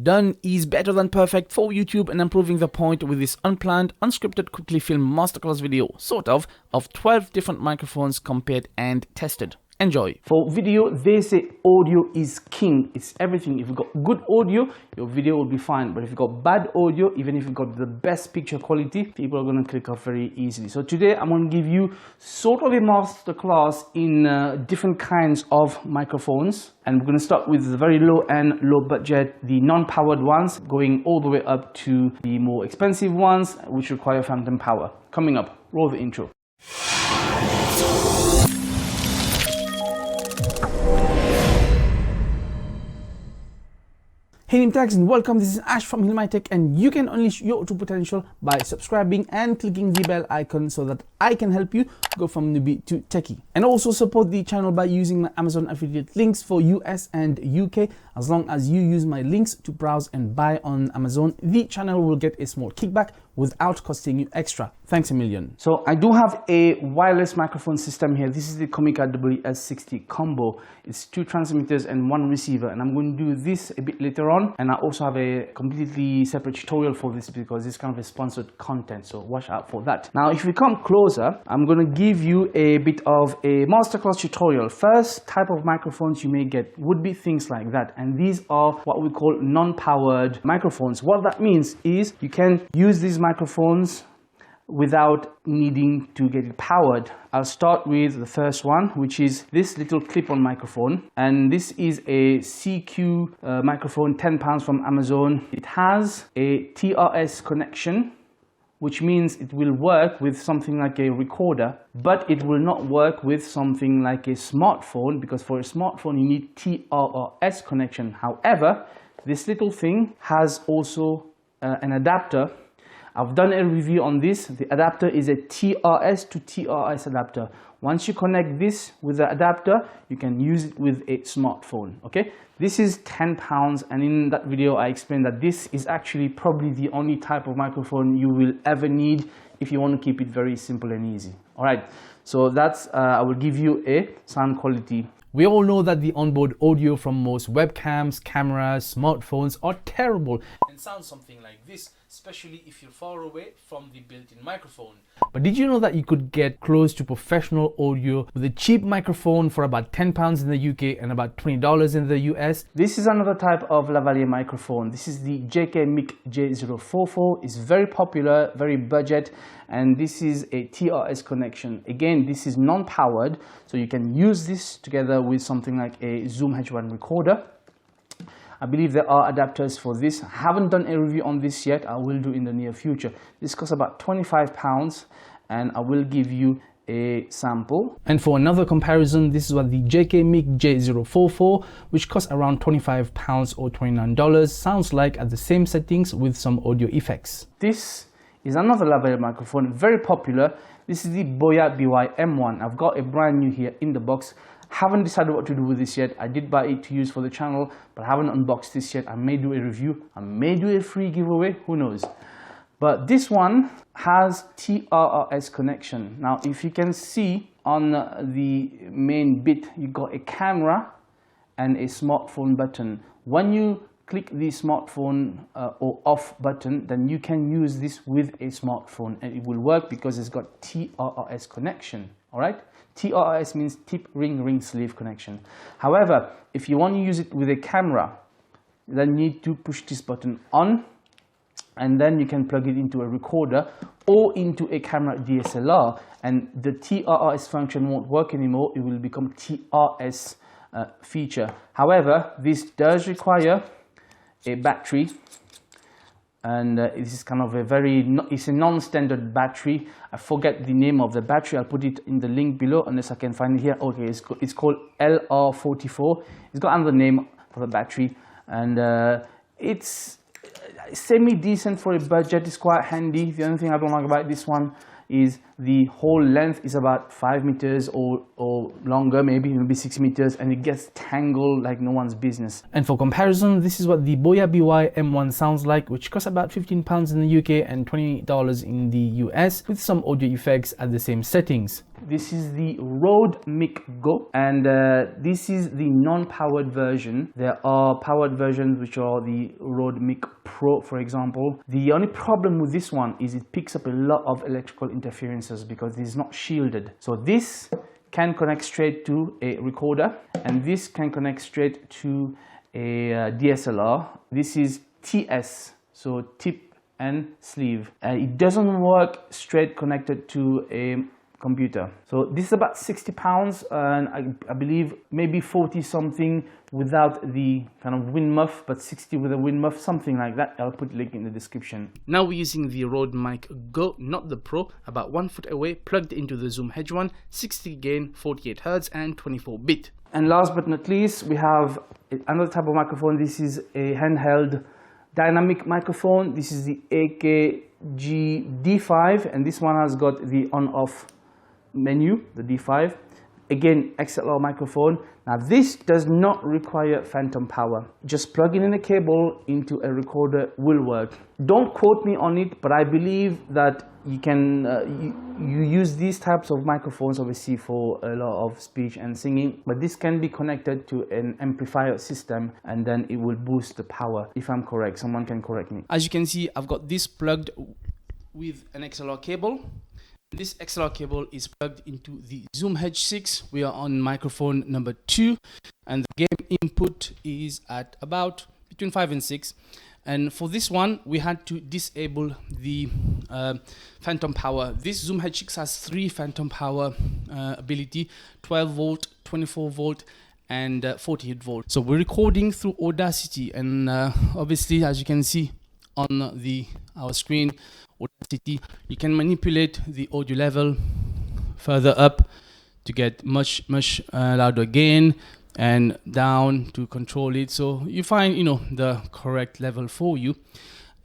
Done is better than perfect for YouTube, and I'm proving the point with this unplanned, unscripted, quickly filmed masterclass video, sort of 12 different microphones compared and tested. Enjoy. For video, they say audio is king. It's everything. If you've got good audio, your video will be fine. But if you've got bad audio, even if you've got the best picture quality, people are going to click off very easily. So today I'm going to give you sort of a masterclass in different kinds of microphones. And we're going to start with the very low and low budget, the non-powered ones, going all the way up to the more expensive ones, which require phantom power. Coming up, roll the intro. Hey name tags and welcome. This is Ash from Jk Mic Tech, and you can unleash your true potential by subscribing and clicking the bell icon so that I can help you go from newbie to techie. And also support the channel by using my Amazon affiliate links for US and UK. As long as you use my links to browse and buy on Amazon, the channel will get a small kickback without costing you extra. Thanks a million. So I do have a wireless microphone system here. This is the Comica WS60 combo. It's 2 transmitters and 1 receiver, and I'm going to do this a bit later on. And I also have a completely separate tutorial for this because it's kind of a sponsored content, so watch out for that. Now if we come closer, I'm going to give you a bit of a masterclass tutorial. First type of microphones you may get would be things like that, and these are what we call non-powered microphones. What that means is you can use these microphones without needing to get it powered. I'll start with the first one, which is this little clip-on microphone, and this is a Seacue microphone, £10 from Amazon. It has a TRS connection, which means it will work with something like a recorder, but it will not work with something like a smartphone, because for a smartphone you need TRS connection. However, this little thing has also an adapter. I've done a review on this. The adapter is a TRS to TRS adapter. Once you connect this with the adapter, you can use it with a smartphone. Okay, this is £10, and in that video I explained that this is actually probably the only type of microphone you will ever need if you want to keep it very simple and easy. All right, so that's I will give you a sound quality. We all know that the onboard audio from most webcams, cameras, smartphones are terrible and sound something like this, especially if you're far away from the built-in microphone. But did you know that you could get close to professional audio with a cheap microphone for about £10 in the UK and about $20 in the US? This is another type of Lavalier microphone. This is the Jk Mic J O44. It's very popular, very budget, and this is a TRS connection. Again, this is non-powered, so you can use this together with something like a Zoom H1 recorder. I believe there are adapters for this. I haven't done a review on this yet. I will do in the near future. This costs about £25, and I will give you a sample. And for another comparison, this is what the Jk Mic J O44, which costs around £25 or $29, sounds like at the same settings with some audio effects. This is another lavalier microphone, very popular. This is the Boya ByM1. I've got a brand new here in the box. Haven't decided what to do with this yet. I did buy it to use for the channel, but I haven't unboxed this yet. I may do a review. I may do a free giveaway. Who knows? But this one has TRS connection. Now, if you can see on the main bit, you got a camera and a smartphone button. When you click the smartphone or off button, then you can use this with a smartphone, and it will work because it's got TRS connection. All right. TRS means tip ring sleeve connection. However, if you want to use it with a camera, then you need to push this button on, and then you can plug it into a recorder or into a camera DSLR, and the TRS function won't work anymore. It will become TRS feature. However, this does require a battery, and this is kind of it's a non-standard battery. I forget the name of the battery. I'll put it in the link below unless I can find it here. Okay, it's called LR44. It's got another name for the battery, and it's semi-decent for a budget. It's quite handy. The only thing I don't like about this one is the whole length is about 5 meters or longer, maybe 6 meters, and it gets tangled like no one's business. And for comparison, this is what the Boya ByM1 sounds like, which costs about £15 in the UK and $20 in the US, with some audio effects at the same settings. This is the Rode VideoMic Go, and this is the non-powered version. There are powered versions which are the Rode VideoMic Pro, for example. The only problem with this one is it picks up a lot of electrical interferences because it is not shielded. So this can connect straight to a recorder, and this can connect straight to a DSLR. This is TS, so tip and sleeve. It doesn't work straight connected to a computer. So this is about £60, and I believe maybe 40 something without the kind of wind muff, but 60 with a wind muff, something like that. I'll put a link in the description. Now we're using the Rode VideoMic Go, not the Pro, about 1 foot away, plugged into the Zoom Hedge 1, 60 gain, 48 Hz and 24-bit. And last but not least, we have another type of microphone. This is a handheld dynamic microphone. This is the AKG D5, and this one has got the on-off menu, the D5. Again, XLR microphone. Now this does not require phantom power. Just plugging in a cable into a recorder will work. Don't quote me on it, but I believe that you can you use these types of microphones obviously for a lot of speech and singing, but this can be connected to an amplifier system and then it will boost the power, if I'm correct. Someone can correct me. As you can see, I've got this plugged with an XLR cable. This XLR cable is plugged into the Zoom H6. We are on microphone number 2, and the game input is at about between 5 and 6. And for this one, we had to disable the phantom power. This Zoom H6 has 3 phantom power ability: 12 volt, 24 volt, and 48 volt. So we're recording through Audacity, and obviously, as you can see on our screen, Audacity, you can manipulate the audio level further up to get much louder gain, and down to control it, so you find the correct level for you.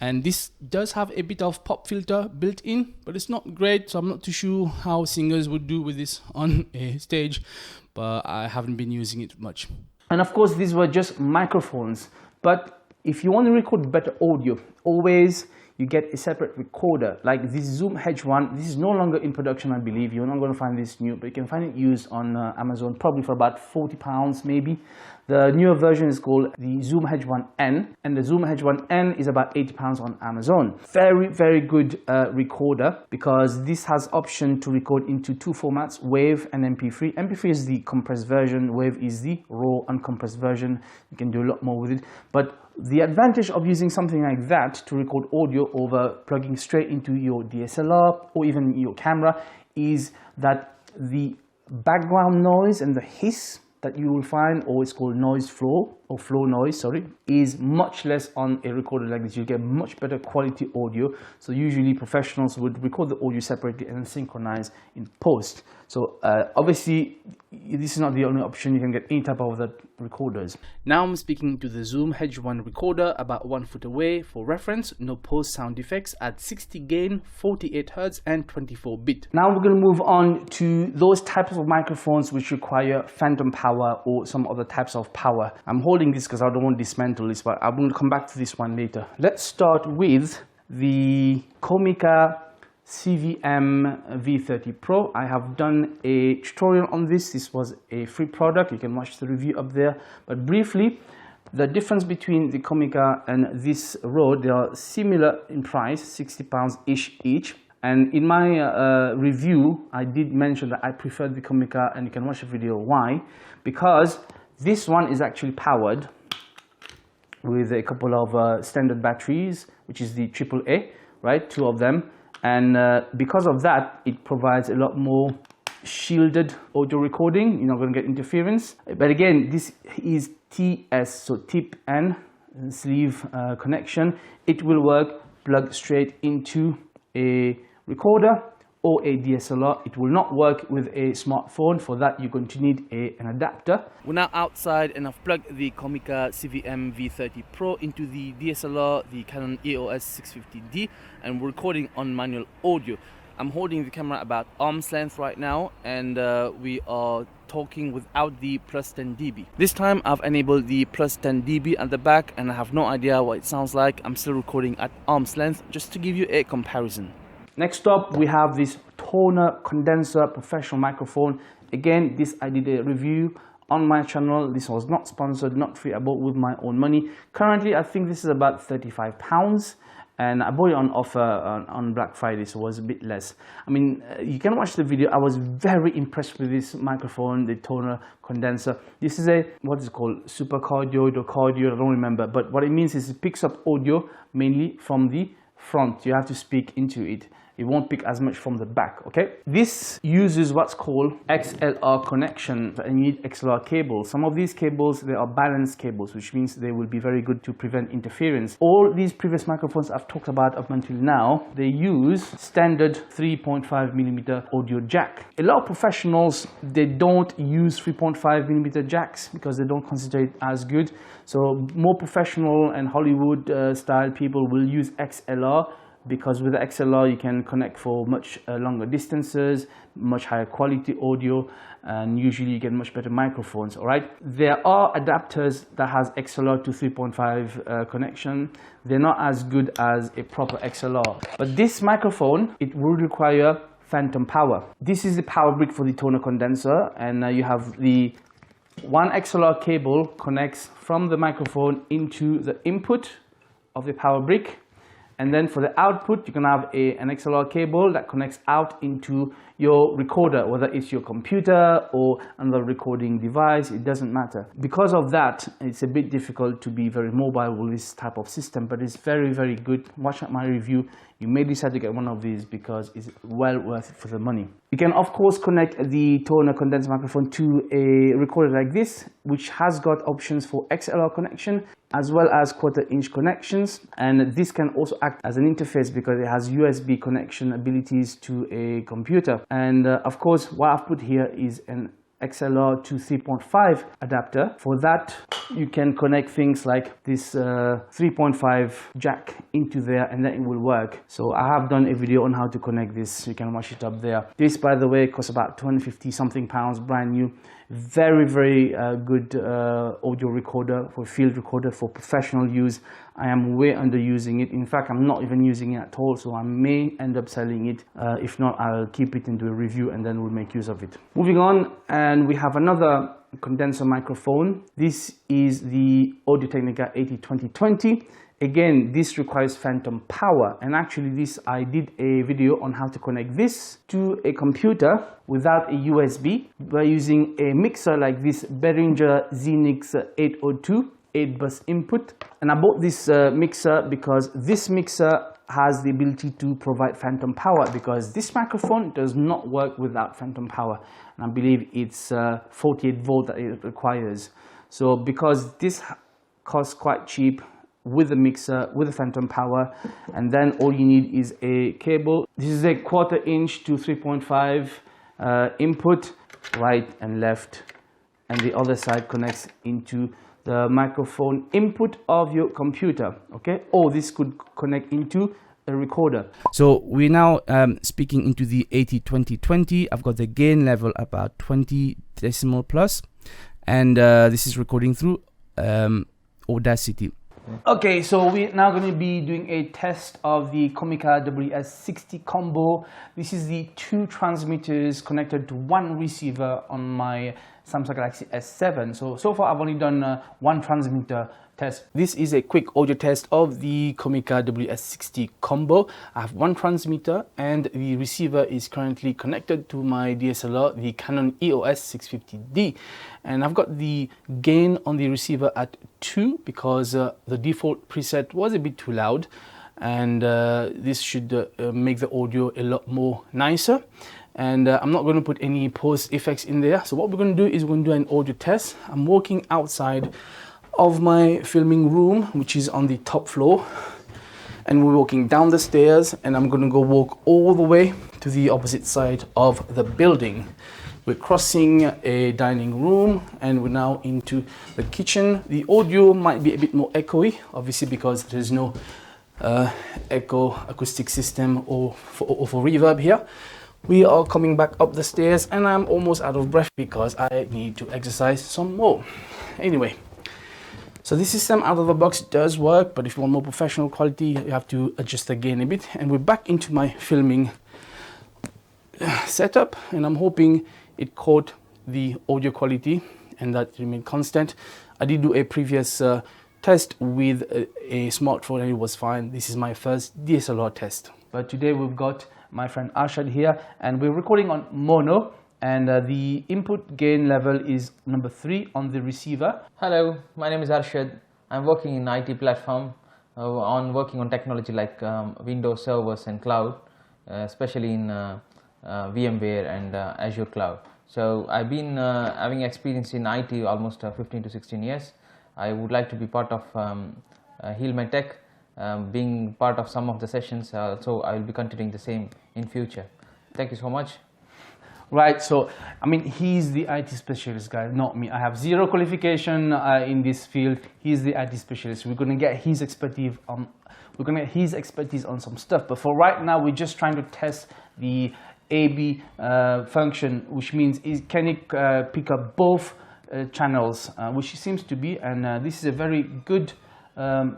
And this does have a bit of pop filter built in, but it's not great, so I'm not too sure how singers would do with this on a stage, but I haven't been using it much. And of course, these were just microphones, but if you want to record better audio, always you get a separate recorder. Like this Zoom Hedge 1, this is no longer in production, I believe. You're not going to find this new, but you can find it used on Amazon, probably for about £40 maybe. The newer version is called the Zoom Hedge 1N, and the Zoom Hedge 1N is about £80 on Amazon. Very good recorder, because this has option to record into 2 formats, WAV and MP3. MP3 is the compressed version, WAV is the raw uncompressed version. You can do a lot more with it, but the advantage of using something like that to record audio over plugging straight into your DSLR or even your camera is that the background noise and the hiss that you will find, or it's called noise floor, or floor noise, sorry, is much less on a recorder like this. You get much better quality audio. So usually professionals would record the audio separately and then synchronize in post. So obviously this is not the only option. You can get any type of other recorders. Now I'm speaking to the Zoom Hedge 1 recorder about 1 foot away. For reference, no post sound effects, at 60 gain, 48 Hz and 24-bit. Now we're going to move on to those types of microphones which require phantom power or some other types of power. I'm holding this because I don't want to dismantle this, but I'm going to come back to this one later. Let's start with the Comica CVM V30 Pro. I have done a tutorial on this. This was a free product. You can watch the review up there. But briefly, the difference between the Comica and this Rode, they are similar in price, £60-ish each. And in my review, I did mention that I preferred the Comica, and you can watch the video why. Because this one is actually powered with a couple of standard batteries, which is the AAA, right? 2 of them. And because of that, it provides a lot more shielded audio recording. You're not going to get interference. But again, this is TS, so tip and sleeve connection. It will work plugged straight into a recorder or a DSLR. It will not work with a smartphone. For that, you're going to need an adapter. We're now outside, and I've plugged the Comica CVM V30 Pro into the DSLR, the Canon EOS 650D, and we're recording on manual audio. I'm holding the camera about arm's length right now, and we are talking without the plus 10 dB. This time I've enabled the plus 10 dB at the back, and I have no idea what it sounds like. I'm still recording at arm's length just to give you a comparison. Next up, we have this Tonor Condenser professional microphone. Again, this I did a review on my channel. This was not sponsored, not free. I bought with my own money. Currently, I think this is about £35. And I bought it on offer on Black Friday, so it was a bit less. I mean, you can watch the video. I was very impressed with this microphone, the Tonor Condenser. This is a, what is it called? Super cardioid or cardioid, I don't remember. But what it means is it picks up audio mainly from the front. You have to speak into it. It won't pick as much from the back, okay? This uses what's called XLR connection, and you need XLR cables. Some of these cables, they are balanced cables, which means they will be very good to prevent interference. All these previous microphones I've talked about up until now, they use standard 3.5mm audio jack. A lot of professionals, they don't use 3.5mm jacks because they don't consider it as good. So more professional and Hollywood style people will use XLR, because with the XLR you can connect for much longer distances, much higher quality audio, and usually you get much better microphones. All right, there are adapters that has XLR to 3.5 connection. They're not as good as a proper XLR, but this microphone, it will require phantom power. This is the power brick for the Tonor Condenser, and you have the one XLR cable connects from the microphone into the input of the power brick. And then for the output, you can have an XLR cable that connects out into your recorder, whether it's your computer or another recording device, it doesn't matter. Because of that, it's a bit difficult to be very mobile with this type of system, but it's very, very good. Watch out my review. You may decide to get one of these because it's well worth it for the money. You can of course connect the Tonor condenser microphone to a recorder like this, which has got options for XLR connection as well as 1/4-inch connections, and this can also act as an interface because it has USB connection abilities to a computer. And of course, what I've put here is an XLR to 3.5 adapter. For that, you can connect things like this 3.5 jack into there, and then it will work. So I have done a video on how to connect this. You can watch it up there. This, by the way, costs about 250 something pounds, brand new. Very, very good audio recorder, for field recorder, for professional use. I am way underusing it. In fact, I'm not even using it at all, so I may end up selling it. If not, I'll keep it and do a review, and then we'll make use of it. Moving on, and we have another condenser microphone. This is the Audio Technica 80-2020. Again, this requires phantom power, and actually this, I did a video on how to connect this to a computer without a USB by using a mixer like this Beringher Xenyx 802 8-bus input. And I bought this mixer because this mixer has the ability to provide phantom power, because this microphone does not work without phantom power, and I believe it's 48 volt that it requires. So because this costs quite cheap, with the mixer, with the phantom power, and then all you need is a cable. This is a 1/4-inch to 3.5 input, right and left, and the other side connects into the microphone input of your computer, okay? Or this could connect into a recorder. So we're now speaking into the 80-20-20. I've got the gain level about 20 decimal plus, and this is recording through Audacity. Okay, so we're now going to be doing a test of the Comica WS60 combo. This is the 2 transmitters connected to 1 receiver on my Samsung Galaxy S7. So far I've only done 1 transmitter test. This is a quick audio test of the Comica WS60 combo. I have 1 transmitter, and the receiver is currently connected to my DSLR, the Canon EOS 650D. And I've got the gain on the receiver at 2 because the default preset was a bit too loud, and this should make the audio a lot more nicer. And I'm not going to put any post effects in there. So what we're going to do is we're going to do an audio test. I'm walking outside of my filming room, which is on the top floor, and we're walking down the stairs, and I'm going to go walk all the way to the opposite side of the building. We're crossing a dining room, and we're now into the kitchen. The audio might be a bit more echoey, obviously, because there's no echo acoustic system or for reverb here. We are coming back up the stairs, and I'm almost out of breath because I need to exercise some more. Anyway, so this system out of the box does work, but if you want more professional quality, you have to adjust the gain a bit. And we're back into my filming setup, and I'm hoping it caught the audio quality and that it remained constant. I did do a previous test with a smartphone and it was fine. This is my first DSLR test. But today we've got my friend Arshad here and we're recording on mono, and the input gain level is number 3 on the receiver. Hello, my name is Arshad. I'm working in IT platform, working on technology like Windows servers and cloud, especially in VMware and Azure cloud. So I've been having experience in IT almost 15 to 16 years. I would like to be part of Heal My Tech, being part of some of the sessions, so I will be continuing the same in future. Thank you so much. Right, so I mean, he's the IT specialist guy, not me. I have zero qualification in this field. He's the IT specialist. We're gonna get his expertise on some stuff. But for right now, we're just trying to test the AB function, which means can it pick up both channels, which it seems to be. And this is a very good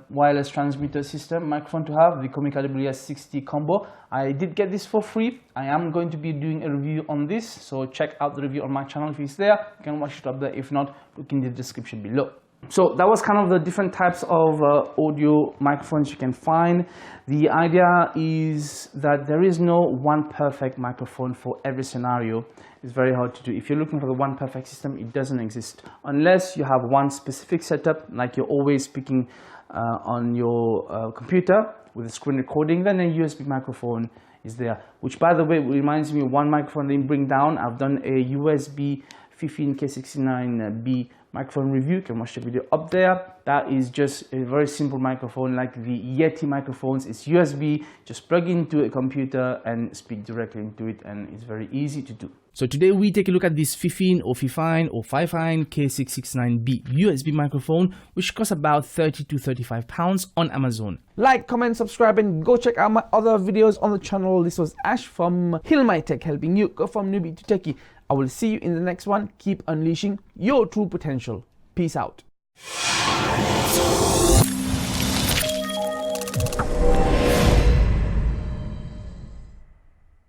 wireless transmitter system microphone to have, the Comica WS60 combo. I did get this for free. I am going to be doing a review on this, so check out the review on my channel if it's there. You can watch it up there. If not, look in the description below. So that was kind of the different types of audio microphones you can find. The idea is that there is no one perfect microphone for every scenario. It's very hard to do. If you're looking for the one perfect system, it doesn't exist unless you have one specific setup, like you're always speaking on your computer with a screen recording. Then a USB microphone is there, which, by the way, reminds me of one microphone I didn't bring down. I've done a USB Fifine K669B microphone review. You can watch the video up there. That is just a very simple microphone, like the Yeti microphones. It's USB, just plug into a computer and speak directly into it, and it's very easy to do. So today we take a look at this Fifine K669B USB microphone, which costs about 30 to 35 pounds on Amazon. Like, comment, subscribe, and go check out my other videos on the channel. This was Ash from Heal My Tech, helping you go from newbie to techie. I will see you in the next one. Keep unleashing your true potential. Peace out.